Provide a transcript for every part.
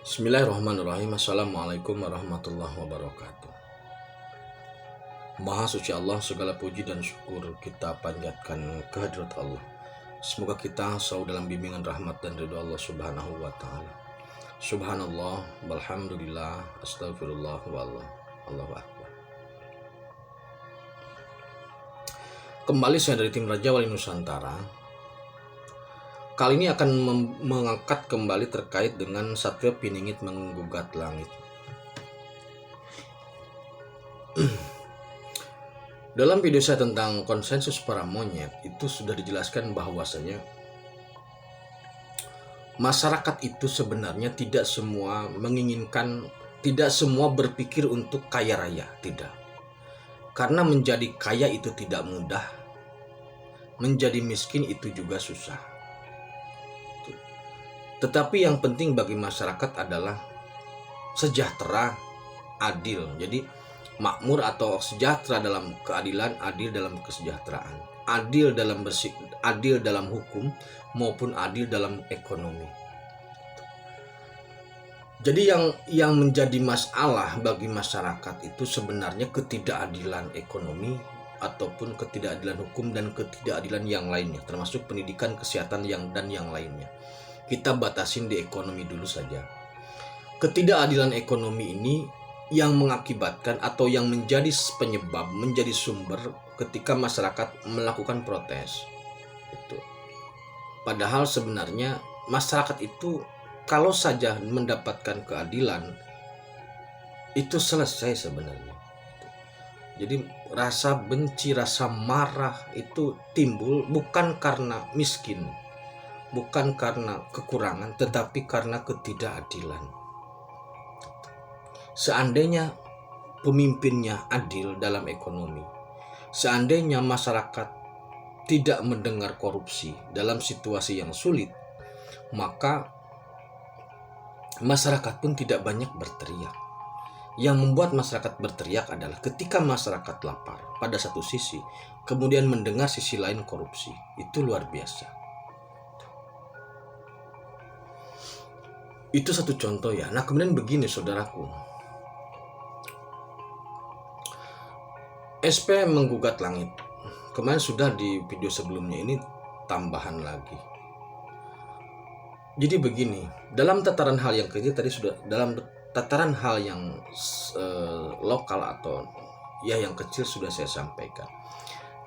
Bismillahirrahmanirrahim. Assalamualaikum warahmatullahi wabarakatuh. Maha suci Allah, segala puji dan syukur kita panjatkan kehadirat Allah. Semoga kita selalu dalam bimbingan rahmat dan ridho Allah subhanahu wa ta'ala. Subhanallah, walhamdulillah, astagfirullah, wallah, Allahu akbar. Kembali saya dari tim Raja Wali Nusantara. Kali ini akan mengangkat kembali terkait dengan Satria Piningit menggugat langit. Dalam video saya tentang konsensus para monyet itu sudah dijelaskan bahwasanya masyarakat itu sebenarnya tidak semua menginginkan, tidak semua berpikir untuk kaya raya, tidak. Karena menjadi kaya itu tidak mudah, menjadi miskin itu juga susah. Tetapi yang penting bagi masyarakat adalah sejahtera, adil. Jadi makmur atau sejahtera dalam keadilan, adil dalam kesejahteraan, adil dalam hukum maupun adil dalam ekonomi. Jadi yang menjadi masalah bagi masyarakat itu sebenarnya ketidakadilan ekonomi ataupun ketidakadilan hukum dan ketidakadilan yang lainnya, termasuk pendidikan, kesehatan dan yang lainnya. Kita batasin di ekonomi dulu saja. Ketidakadilan ekonomi ini yang mengakibatkan atau yang menjadi penyebab, menjadi sumber ketika masyarakat melakukan protes. Padahal sebenarnya masyarakat itu kalau saja mendapatkan keadilan itu selesai sebenarnya. Jadi rasa benci, rasa marah itu timbul bukan karena miskin, bukan karena kekurangan, tetapi karena ketidakadilan. Seandainya pemimpinnya adil dalam ekonomi, seandainya masyarakat tidak mendengar korupsi dalam situasi yang sulit, maka masyarakat pun tidak banyak berteriak. Yang membuat masyarakat berteriak adalah ketika masyarakat lapar pada satu sisi, kemudian mendengar sisi lain korupsi. Itu luar biasa. Itu satu contoh ya. Nah kemudian begini saudaraku, SP menggugat langit. Kemarin sudah di video sebelumnya, ini tambahan lagi. Jadi begini, dalam tataran hal yang kecil tadi sudah, dalam tataran hal yang lokal atau ya yang kecil sudah saya sampaikan.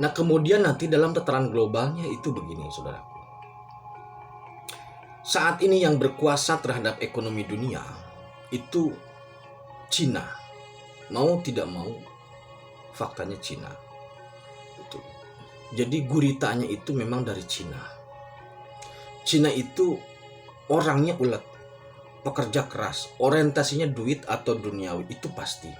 Nah kemudian nanti dalam tataran globalnya itu begini saudaraku. Saat ini yang berkuasa terhadap ekonomi dunia itu Cina. Mau tidak mau, faktanya Cina. Jadi guritanya itu memang dari Cina. Cina itu orangnya ulet, pekerja keras, orientasinya duit atau duniawi, itu pasti.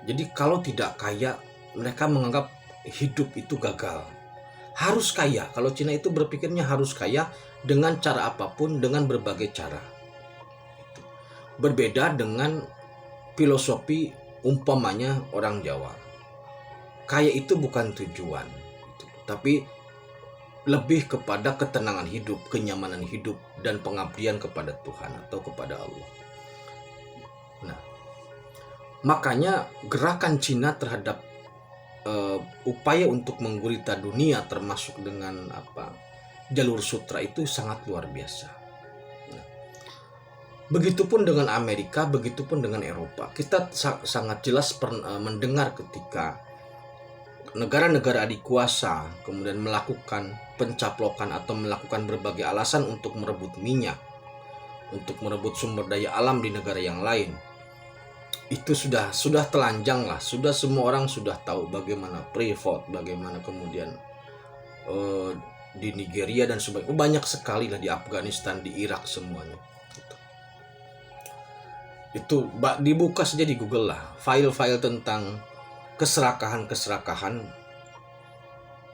Jadi kalau tidak kaya, mereka menganggap hidup itu gagal. Harus kaya. Kalau Cina itu berpikirnya harus kaya dengan cara apapun, dengan berbagai cara. Berbeda dengan filosofi umpamanya orang Jawa. Kaya itu bukan tujuan, tapi lebih kepada ketenangan hidup, kenyamanan hidup, dan pengabdian kepada Tuhan atau kepada Allah. Nah, makanya gerakan Cina terhadap upaya untuk menggurita dunia termasuk dengan jalur sutra itu sangat luar biasa. Nah, begitupun dengan Amerika, begitupun dengan Eropa. Kita sangat jelas mendengar ketika negara-negara adikuasa kemudian melakukan pencaplokan atau melakukan berbagai alasan untuk merebut minyak, untuk merebut sumber daya alam di negara yang lain. Itu sudah telanjang lah, sudah semua orang sudah tahu bagaimana Freeport, bagaimana kemudian di Nigeria dan sebagainya. Banyak sekali lah di Afghanistan, di Irak semuanya. Itu dibuka saja di Google lah, file-file tentang keserakahan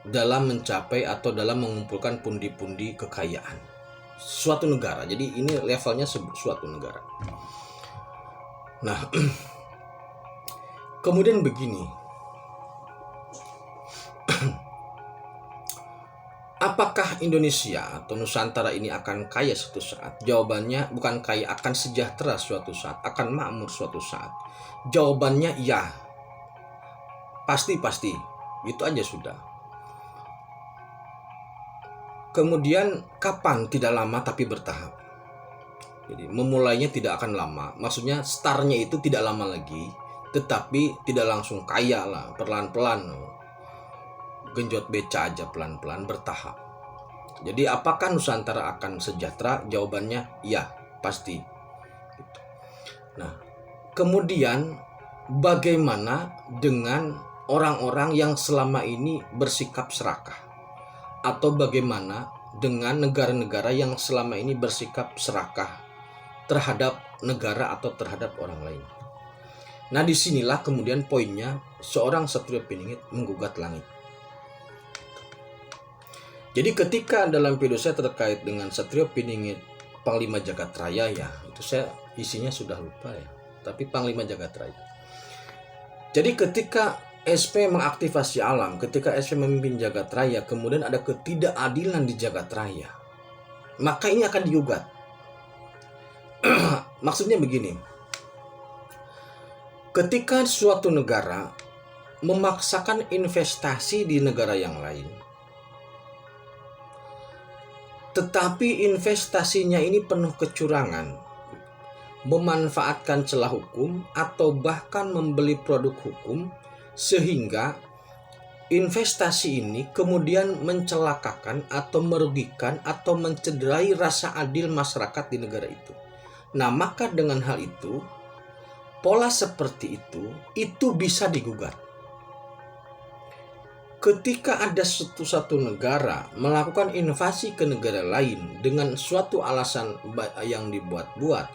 dalam mencapai atau dalam mengumpulkan pundi-pundi kekayaan suatu negara. Jadi ini levelnya suatu negara. Nah, kemudian begini. Apakah Indonesia atau Nusantara ini akan kaya suatu saat? Jawabannya bukan kaya, akan sejahtera suatu saat, akan makmur suatu saat. Jawabannya ya. Pasti. Itu aja sudah. Kemudian kapan? Tidak lama tapi bertahap. Jadi memulainya tidak akan lama. Maksudnya startnya itu tidak lama lagi, tetapi tidak langsung kaya lah, pelan-pelan. Genjot beca aja pelan-pelan, bertahap. Jadi apakah Nusantara akan sejahtera? Jawabannya ya, pasti. Nah, kemudian bagaimana dengan orang-orang yang selama ini bersikap serakah? Atau bagaimana dengan negara-negara yang selama ini bersikap serakah terhadap negara atau terhadap orang lain? Nah, disinilah kemudian poinnya seorang Satrio Piningit menggugat langit. Jadi ketika dalam video saya terkait dengan Satrio Piningit Panglima Jagat Raya, ya itu saya isinya sudah lupa ya, tapi Panglima Jagat Raya. Jadi ketika SP mengaktifasi alam, ketika SP memimpin Jagat Raya, kemudian ada ketidakadilan di Jagat Raya, maka ini akan digugat. Maksudnya begini, ketika suatu negara memaksakan investasi di negara yang lain, tetapi investasinya ini penuh kecurangan, memanfaatkan celah hukum atau bahkan membeli produk hukum, sehingga investasi ini kemudian mencelakakan atau merugikan atau mencederai rasa adil masyarakat di negara itu. Nah, maka dengan hal itu, pola seperti itu bisa digugat. Ketika ada satu negara melakukan invasi ke negara lain dengan suatu alasan yang dibuat-buat,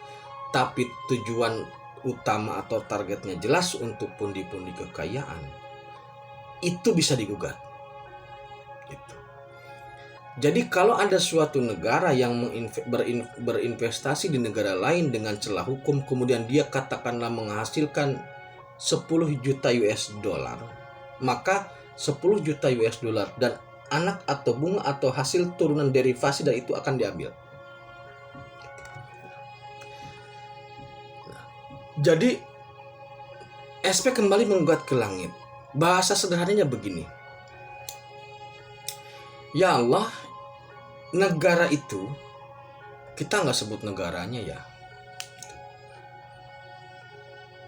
tapi tujuan utama atau targetnya jelas untuk pundi-pundi kekayaan, itu bisa digugat. Gitu. Jadi kalau ada suatu negara yang berinvestasi di negara lain dengan celah hukum, kemudian dia katakanlah menghasilkan 10 juta US dollar, maka 10 juta US dollar dan anak atau bunga atau hasil turunan derivasi dari itu akan diambil. Jadi SP kembali menggugat ke langit. Bahasa sederhananya begini, ya Allah, negara itu, kita nggak sebut negaranya ya,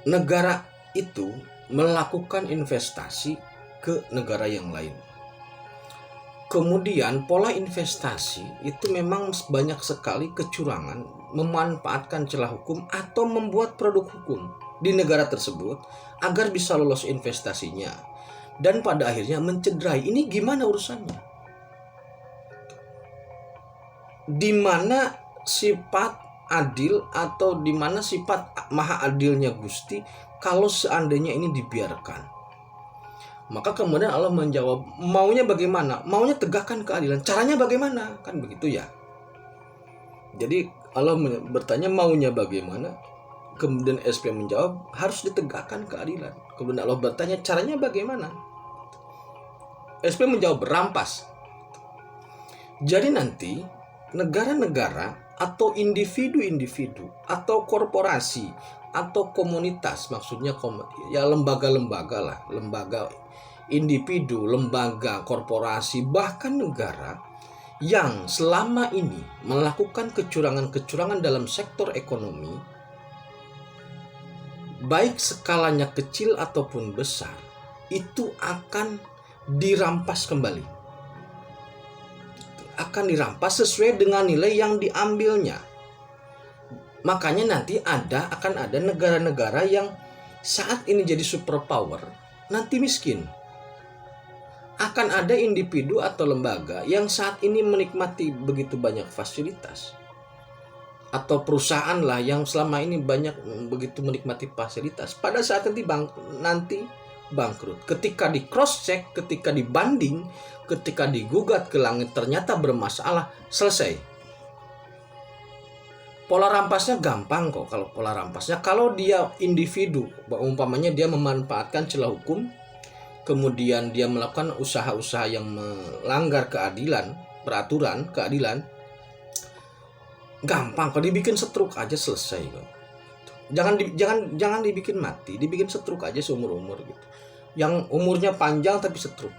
negara itu melakukan investasi ke negara yang lain. Kemudian pola investasi itu memang banyak sekali kecurangan, memanfaatkan celah hukum atau membuat produk hukum di negara tersebut agar bisa lolos investasinya, dan pada akhirnya mencederai. Ini gimana urusannya? Di mana sifat adil atau di mana sifat maha adilnya Gusti kalau seandainya ini dibiarkan? Maka kemudian Allah menjawab, maunya bagaimana? Maunya tegakkan keadilan. Caranya bagaimana? Kan begitu ya. Jadi Allah bertanya maunya bagaimana? Kemudian SP menjawab, harus ditegakkan keadilan. Kemudian Allah bertanya, caranya bagaimana? SP menjawab, rampas. Jadi nanti negara-negara atau individu-individu atau korporasi atau komunitas, maksudnya ya lembaga-lembaga lah, lembaga individu, lembaga, korporasi, bahkan negara yang selama ini melakukan kecurangan-kecurangan dalam sektor ekonomi, baik skalanya kecil ataupun besar, itu akan dirampas kembali. Akan dirampas sesuai dengan nilai yang diambilnya. Makanya nanti akan ada negara-negara yang saat ini jadi superpower, nanti miskin. Akan ada individu atau lembaga yang saat ini menikmati begitu banyak fasilitas, atau perusahaan lah yang selama ini begitu menikmati fasilitas, pada saat nanti bangkrut. Ketika di cross check, ketika dibanding, ketika digugat ke langit ternyata bermasalah, selesai. Pola rampasnya gampang kok. Kalau pola rampasnya, kalau dia individu, umpamanya dia memanfaatkan celah hukum, kemudian dia melakukan usaha-usaha yang melanggar keadilan, peraturan, keadilan, gampang kalau dibikin setruk aja selesai kok. Jangan dibikin mati, dibikin setruk aja seumur-umur gitu. Yang umurnya panjang tapi setruk.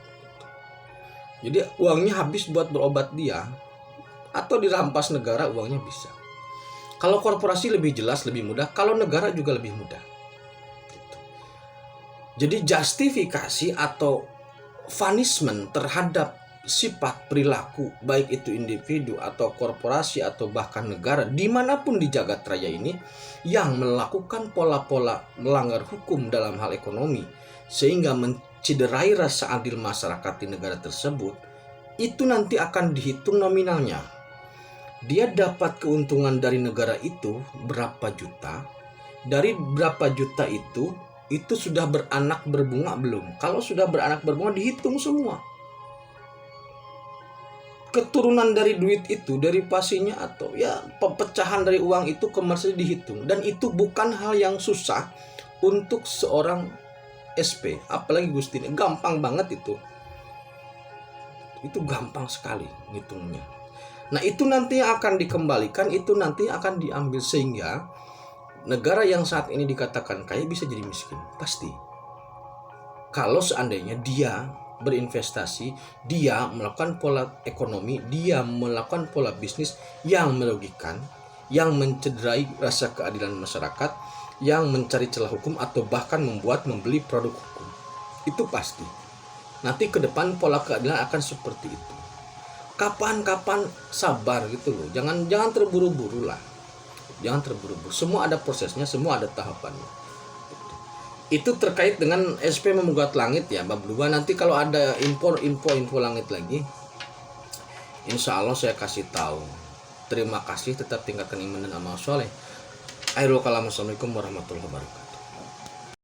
Jadi uangnya habis buat berobat dia, atau dirampas negara uangnya bisa. Kalau korporasi lebih jelas, lebih mudah. Kalau negara juga lebih mudah. Gitu. Jadi justifikasi atau punishment terhadap sifat perilaku, baik itu individu atau korporasi atau bahkan negara, dimanapun di jagat raya ini, yang melakukan pola-pola melanggar hukum dalam hal ekonomi, sehingga mencederai rasa adil masyarakat di negara tersebut, itu nanti akan dihitung nominalnya. Dia dapat keuntungan dari negara itu berapa juta, dari berapa juta itu sudah beranak berbunga belum? Kalau sudah beranak berbunga dihitung semua. Keturunan dari duit itu, dari pasinya atau ya pecahan dari uang itu kemarin dihitung. Dan itu bukan hal yang susah untuk seorang SP, apalagi Gustin. Gampang banget itu. Itu gampang sekali ngitungnya. Nah itu nanti akan dikembalikan, itu nanti akan diambil sehingga negara yang saat ini dikatakan kaya bisa jadi miskin. Pasti. Kalau seandainya dia berinvestasi, dia melakukan pola ekonomi, dia melakukan pola bisnis yang merugikan, yang mencederai rasa keadilan masyarakat, yang mencari celah hukum atau bahkan membeli produk hukum. Itu pasti. Nanti ke depan pola keadilan akan seperti itu. Kapan-kapan sabar gitu loh. Jangan terburu-buru lah. Jangan terburu-buru. Semua ada prosesnya, semua ada tahapannya. Itu terkait dengan SP Memeguat Langit ya, bab 2. Nanti kalau ada info langit lagi, insya Allah saya kasih tahu. Terima kasih, tetap tingkatkan iman dan amal soleh. Akhirul kalam, assalamualaikum warahmatullahi wabarakatuh.